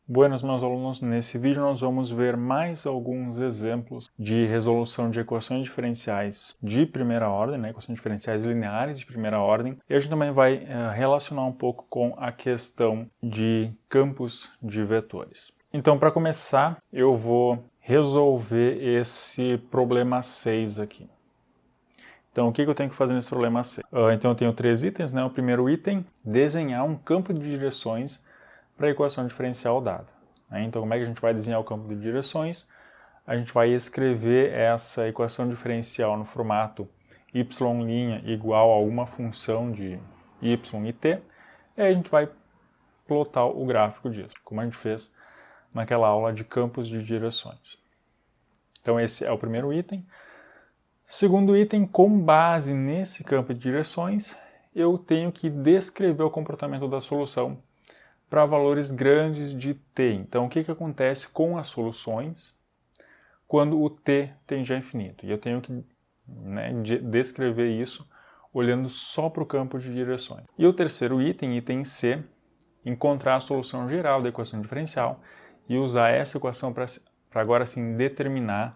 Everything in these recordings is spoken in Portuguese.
Buenas, meus alunos, nesse vídeo nós vamos ver mais alguns exemplos de resolução de equações diferenciais de primeira ordem, equações diferenciais lineares de primeira ordem, e a gente também vai relacionar um pouco com a questão de campos de vetores. Então, para começar, eu vou resolver esse problema 6 aqui. Então, o que eu tenho que fazer nesse problema 6? Então, eu tenho 3 itens, O primeiro item, desenhar um campo de direções para a equação diferencial dada. Então, como é que a gente vai desenhar o campo de direções? A gente vai escrever essa equação diferencial no formato y' igual a uma função de y e t, e aí a gente vai plotar o gráfico disso, como a gente fez naquela aula de campos de direções. Então, esse é o primeiro item. Segundo item, com base nesse campo de direções, eu tenho que descrever o comportamento da solução para valores grandes de t. Então, o que acontece com as soluções quando o t tende a infinito? E eu tenho que descrever isso olhando só para o campo de direções. E o terceiro item, item C, encontrar a solução geral da equação diferencial e usar essa equação para agora sim determinar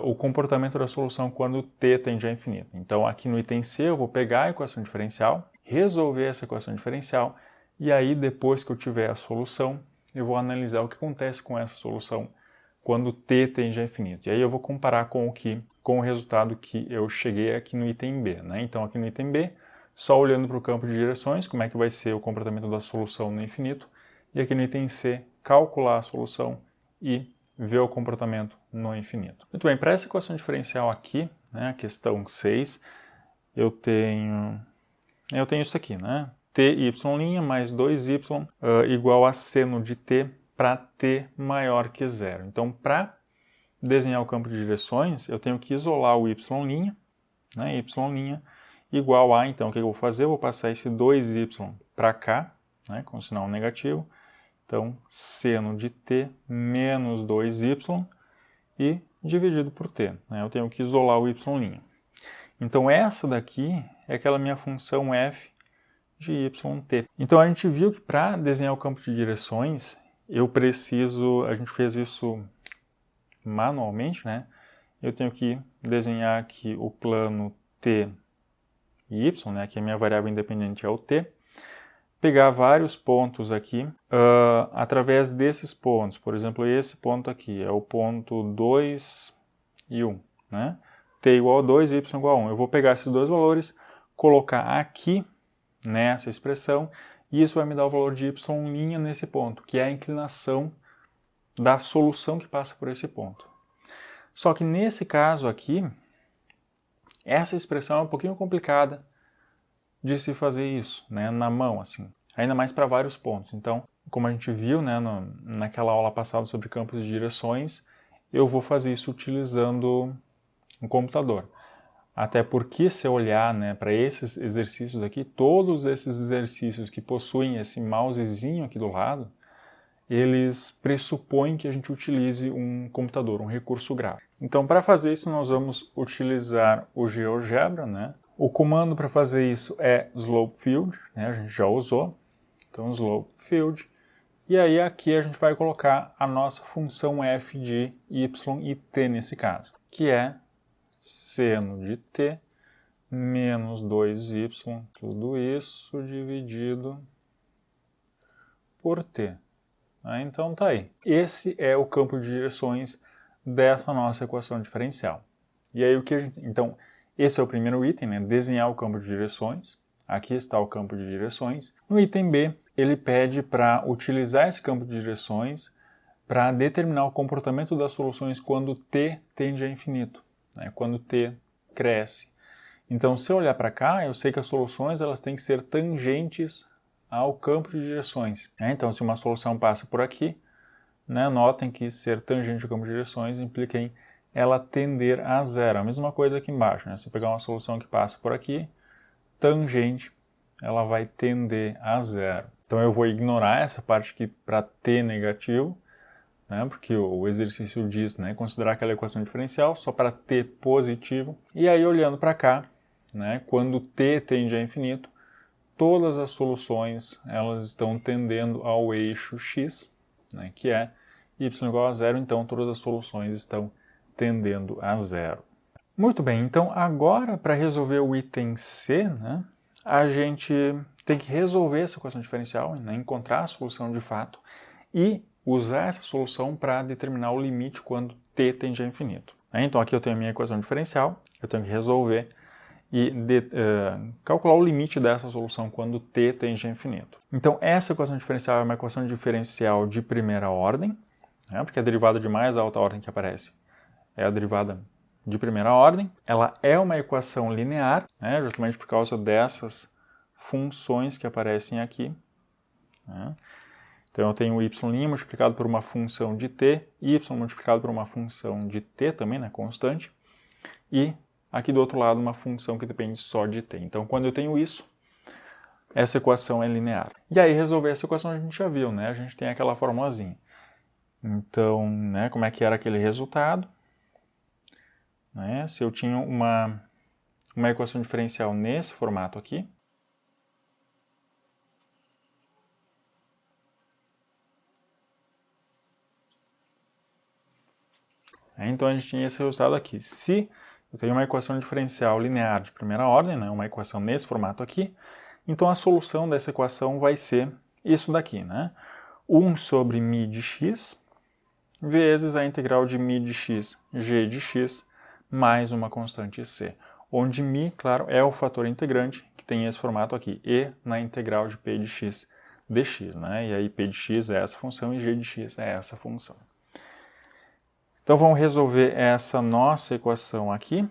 o comportamento da solução quando t tende a infinito. Então, aqui no item C, eu vou pegar a equação diferencial, resolver essa equação diferencial, e aí, depois que eu tiver a solução, eu vou analisar o que acontece com essa solução quando t tende a infinito. E aí eu vou comparar com o resultado que eu cheguei aqui no item B. Então, aqui no item B, só olhando para o campo de direções, como é que vai ser o comportamento da solução no infinito. E aqui no item C, calcular a solução e ver o comportamento no infinito. Muito bem, para essa equação diferencial aqui, a questão 6, eu tenho isso aqui, ty' mais 2y igual a seno de t para t maior que zero. Então, para desenhar o campo de direções, eu tenho que isolar o y', y' igual a, então, o que eu vou fazer? Eu vou passar esse 2y para cá, com o sinal negativo. Então, seno de t menos 2y e dividido por t. Eu tenho que isolar o y'. Então, essa daqui é aquela minha função f de yt. Então, a gente viu que para desenhar o campo de direções, a gente fez isso manualmente, Eu tenho que desenhar aqui o plano t e y, que a minha variável independente é o t, pegar vários pontos aqui, através desses pontos, por exemplo, esse ponto aqui é o ponto 2 e 1, t igual a 2 e y igual a 1. Eu vou pegar esses dois valores, colocar aqui nessa expressão, e isso vai me dar o valor de y' nesse ponto, que é a inclinação da solução que passa por esse ponto. Só que nesse caso aqui, essa expressão é um pouquinho complicada de se fazer isso, na mão, assim. Ainda mais para vários pontos. Então, como a gente viu, naquela aula passada sobre campos de direções, eu vou fazer isso utilizando um computador. Até porque, se eu olhar para esses exercícios aqui, todos esses exercícios que possuem esse mousezinho aqui do lado, eles pressupõem que a gente utilize um computador, um recurso gráfico. Então, para fazer isso, nós vamos utilizar o GeoGebra, O comando para fazer isso é slope field, a gente já usou. Então, slope field. E aí, aqui a gente vai colocar a nossa função f de y e t nesse caso, que é seno de t menos 2y, tudo isso dividido por t. Então tá aí. Esse é o campo de direções dessa nossa equação diferencial. E aí então, esse é o primeiro item, desenhar o campo de direções. Aqui está o campo de direções. No item B, ele pede para utilizar esse campo de direções para determinar o comportamento das soluções quando t tende a infinito. Quando t cresce. Então, se eu olhar para cá, eu sei que as soluções elas têm que ser tangentes ao campo de direções. Então, se uma solução passa por aqui, notem que ser tangente ao campo de direções implica em ela tender a zero. A mesma coisa aqui embaixo. Se eu pegar uma solução que passa por aqui, tangente, ela vai tender a zero. Então, eu vou ignorar essa parte aqui para t negativo, porque o exercício diz, considerar aquela equação diferencial só para t positivo. E aí, olhando para cá, quando t tende a infinito, todas as soluções elas estão tendendo ao eixo x, né, que é y igual a zero, então todas as soluções estão tendendo a zero. Muito bem, então agora para resolver o item C, né, a gente tem que resolver essa equação diferencial, né, encontrar a solução de fato e usar essa solução para determinar o limite quando t tende a infinito. Então aqui eu tenho a minha equação diferencial, eu tenho que resolver e calcular o limite dessa solução quando t tende a infinito. Então essa equação diferencial é uma equação diferencial de primeira ordem, né, porque a derivada de mais alta ordem que aparece é a derivada de primeira ordem. Ela é uma equação linear, né, justamente por causa dessas funções que aparecem aqui, né. Então eu tenho y' multiplicado por uma função de t, y multiplicado por uma função de t também, né, constante, e aqui do outro lado uma função que depende só de t. Então quando eu tenho isso, essa equação é linear. E aí resolver essa equação a gente já viu, né? A gente tem aquela formulazinha. Então, né, como é que era aquele resultado? Né? Se eu tinha uma equação diferencial nesse formato aqui, então a gente tinha esse resultado aqui. Se eu tenho uma equação diferencial linear de primeira ordem, né, uma equação nesse formato aqui, então a solução dessa equação vai ser isso daqui, né? 1 sobre μ de x vezes a integral de μ de x, g de x, mais uma constante c, onde μ, claro, é o fator integrante que tem esse formato aqui, e na integral de p de x dx, né? E aí p de x é essa função e g de x é essa função. Então vamos resolver essa nossa equação aqui.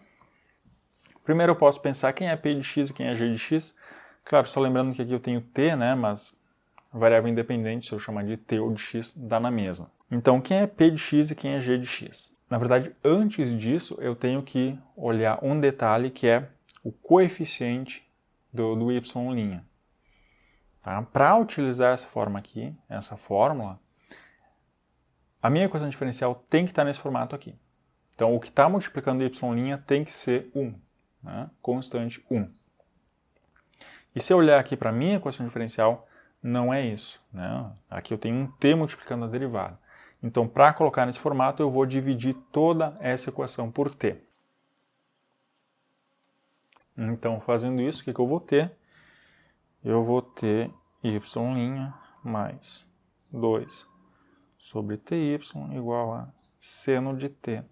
Primeiro eu posso pensar quem é p de x e quem é g de x. Claro, só lembrando que aqui eu tenho t, né, mas variável independente, se eu chamar de t ou de x, dá na mesma. Então quem é p de x e quem é g de x? Na verdade, antes disso, eu tenho que olhar um detalhe que é o coeficiente do y'. Tá? Para utilizar essa forma aqui, essa fórmula, a minha equação diferencial tem que estar nesse formato aqui. Então, o que está multiplicando y' tem que ser 1, né? Constante 1. E se eu olhar aqui para a minha equação diferencial, não é isso, né? Aqui eu tenho um t multiplicando a derivada. Então, para colocar nesse formato, eu vou dividir toda essa equação por t. Então, fazendo isso, o que eu vou ter? Eu vou ter y' mais 2 sobre ty igual a seno de t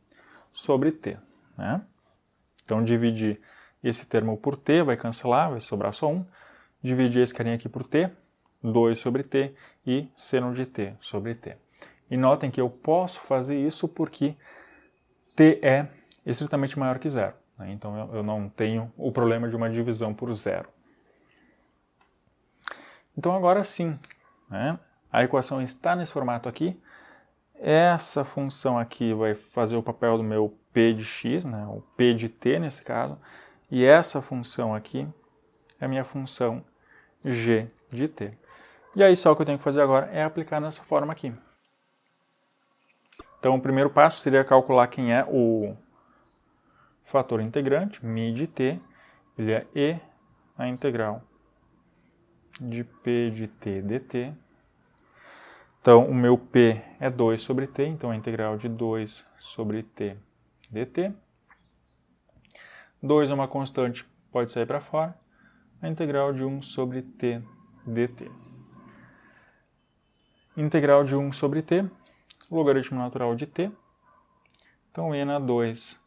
sobre t, né? Então, dividir esse termo por t, vai cancelar, vai sobrar só 1. Dividir esse carinha aqui por t, 2 sobre t e seno de t sobre t. E notem que eu posso fazer isso porque t é estritamente maior que zero, né? Então, eu não tenho o problema de uma divisão por zero. Então, agora sim, né? A equação está nesse formato aqui. Essa função aqui vai fazer o papel do meu p de x, né? O p de t nesse caso. E essa função aqui é a minha função g de t. E aí só o que eu tenho que fazer agora é aplicar nessa forma aqui. Então o primeiro passo seria calcular quem é o fator integrante, μ de t. Ele é e a integral de p de t dt. Então, o meu p é 2 sobre t, então a integral de 2 sobre t dt. 2 é uma constante, pode sair para fora. A integral de 1 sobre t dt. Integral de 1 sobre t, logaritmo natural de t. Então, n a 2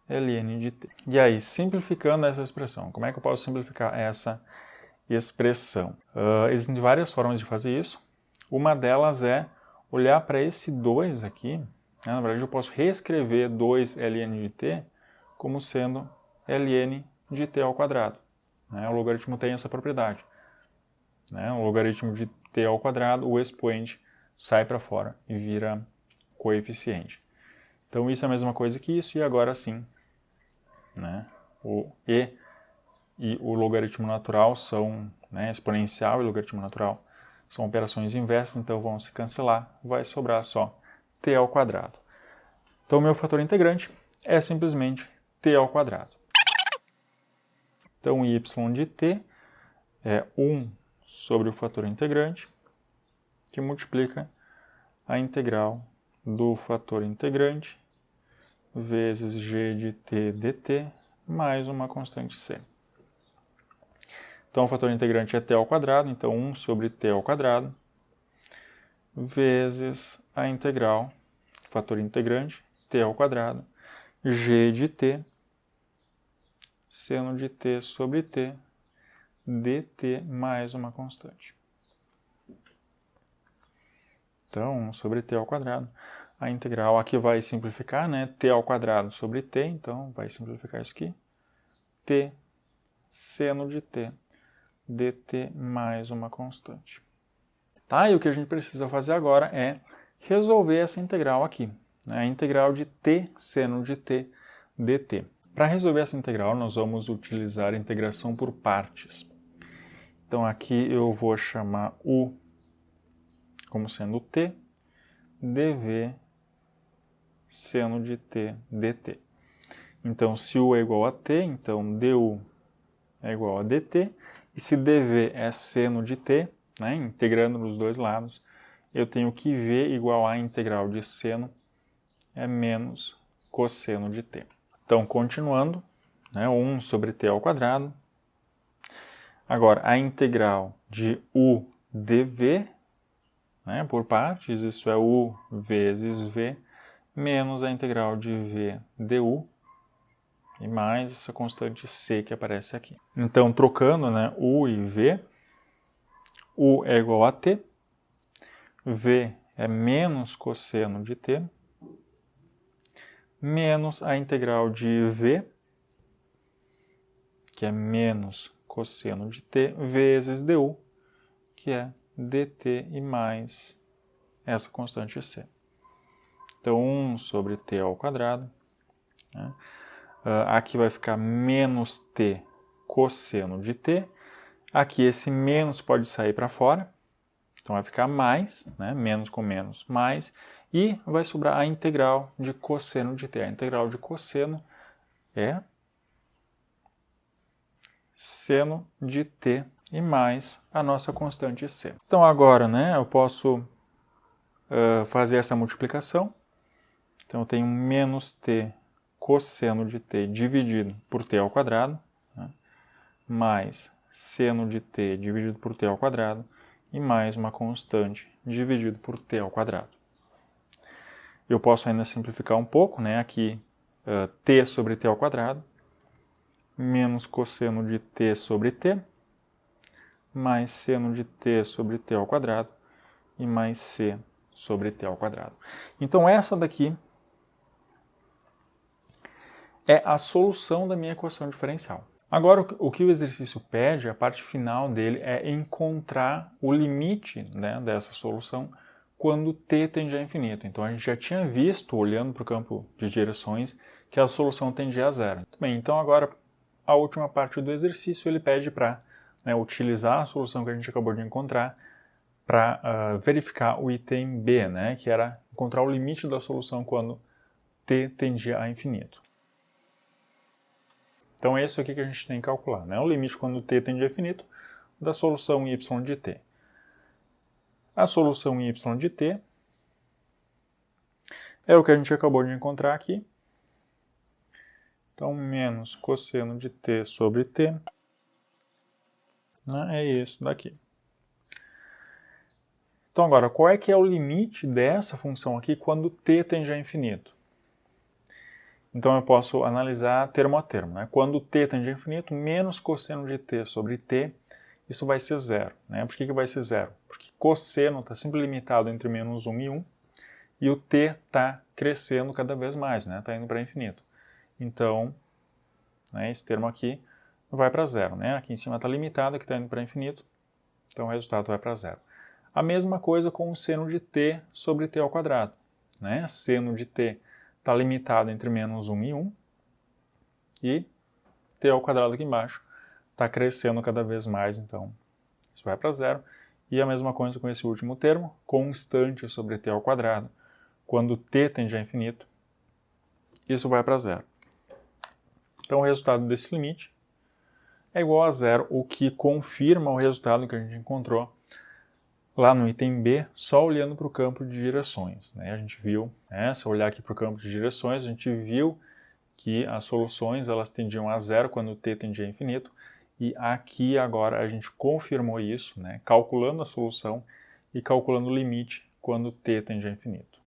ln de t. E aí, simplificando essa expressão, como é que eu posso simplificar essa expressão? Existem várias formas de fazer isso. Uma delas é olhar para esse 2 aqui, né? Na verdade eu posso reescrever 2 ln de t como sendo ln de t ao quadrado. Né? O logaritmo tem essa propriedade. Né? O logaritmo de t ao quadrado, o expoente sai para fora e vira coeficiente. Então isso é a mesma coisa que isso, e agora sim, né? O e o logaritmo natural são, né, exponencial e logaritmo natural são operações inversas, então vão se cancelar, vai sobrar só t ao quadrado. Então o meu fator integrante é simplesmente t ao quadrado. Então y de t é 1 sobre o fator integrante, que multiplica a integral do fator integrante vezes g de t dt mais uma constante c. Então, o fator integrante é t ao quadrado, então 1 sobre t ao quadrado, vezes a integral do fator integrante, t ao quadrado, g de t, seno de t sobre t, dt mais uma constante. Então, 1 sobre t ao quadrado. A integral aqui vai simplificar, né? T ao quadrado sobre t, então vai simplificar isso aqui. T seno de t, dt mais uma constante. Tá? E o que a gente precisa fazer agora é resolver essa integral aqui, né? A integral de t seno de t dt. Para resolver essa integral, nós vamos utilizar a integração por partes. Então aqui eu vou chamar u como sendo t, dv seno de t dt. Então, se u é igual a t, então du é igual a dt, e se dv é seno de t, né, integrando nos dois lados, eu tenho que v igual a integral de seno é menos cosseno de t. Então, continuando, né, 1 sobre t ao quadrado. Agora, a integral de u dv, né, por partes, isso é u vezes v, menos a integral de v du, e mais essa constante c que aparece aqui. Então, trocando, né, u e v, u é igual a t, v é menos cosseno de t, menos a integral de v, que é menos cosseno de t, vezes du, que é dt e mais essa constante c. Então, 1 sobre t ao quadrado, né? Aqui vai ficar menos t cosseno de t. Aqui esse menos pode sair para fora, então vai ficar mais, né? Menos com menos, mais, e vai sobrar a integral de cosseno de t. A integral de cosseno é seno de t e mais a nossa constante c. Então agora, né, eu posso fazer essa multiplicação. Então eu tenho menos t cosseno de t dividido por t ao quadrado, né, mais seno de t dividido por t ao quadrado, e mais uma constante dividido por t ao quadrado. Eu posso ainda simplificar um pouco, né, aqui t sobre t ao quadrado, menos cosseno de t sobre t, mais seno de t sobre t ao quadrado, e mais c sobre t ao quadrado. Então essa daqui é a solução da minha equação diferencial. Agora, o que o exercício pede, a parte final dele, é encontrar o limite, né, dessa solução quando t tende a infinito. Então, a gente já tinha visto, olhando para o campo de direções, que a solução tendia a zero. Muito bem, então agora, a última parte do exercício, ele pede para, né, utilizar a solução que a gente acabou de encontrar para verificar o item B, né, que era encontrar o limite da solução quando t tendia a infinito. Então é isso aqui que a gente tem que calcular, né? O limite quando t tende a infinito da solução y de t. A solução y de t é o que a gente acabou de encontrar aqui. Então, menos cosseno de t sobre t, né, é isso daqui. Então agora, qual é que é o limite dessa função aqui quando t tende a infinito? Então eu posso analisar termo a termo, né? Quando t tende a infinito, menos cosseno de t sobre t, isso vai ser zero, né? Por que vai ser zero? Porque cosseno está sempre limitado entre menos 1 e 1, e o t está crescendo cada vez mais, né? Está indo para infinito. Então, né, esse termo aqui vai para zero, né? Aqui em cima está limitado, aqui está indo para infinito, então o resultado vai para zero. A mesma coisa com o seno de t sobre t ao quadrado, né? Seno de t está limitado entre menos 1 e 1, e t ao quadrado aqui embaixo está crescendo cada vez mais, então isso vai para zero. E a mesma coisa com esse último termo, constante sobre t ao quadrado. Quando t tende a infinito, isso vai para zero. Então o resultado desse limite é igual a zero, o que confirma o resultado que a gente encontrou Lá no item B, só olhando para o campo de direções, né? A gente viu, se olhar aqui para o campo de direções, a gente viu que as soluções elas tendiam a zero quando t tendia a infinito, e aqui agora a gente confirmou isso, né? Calculando a solução e calculando o limite quando t tende a infinito.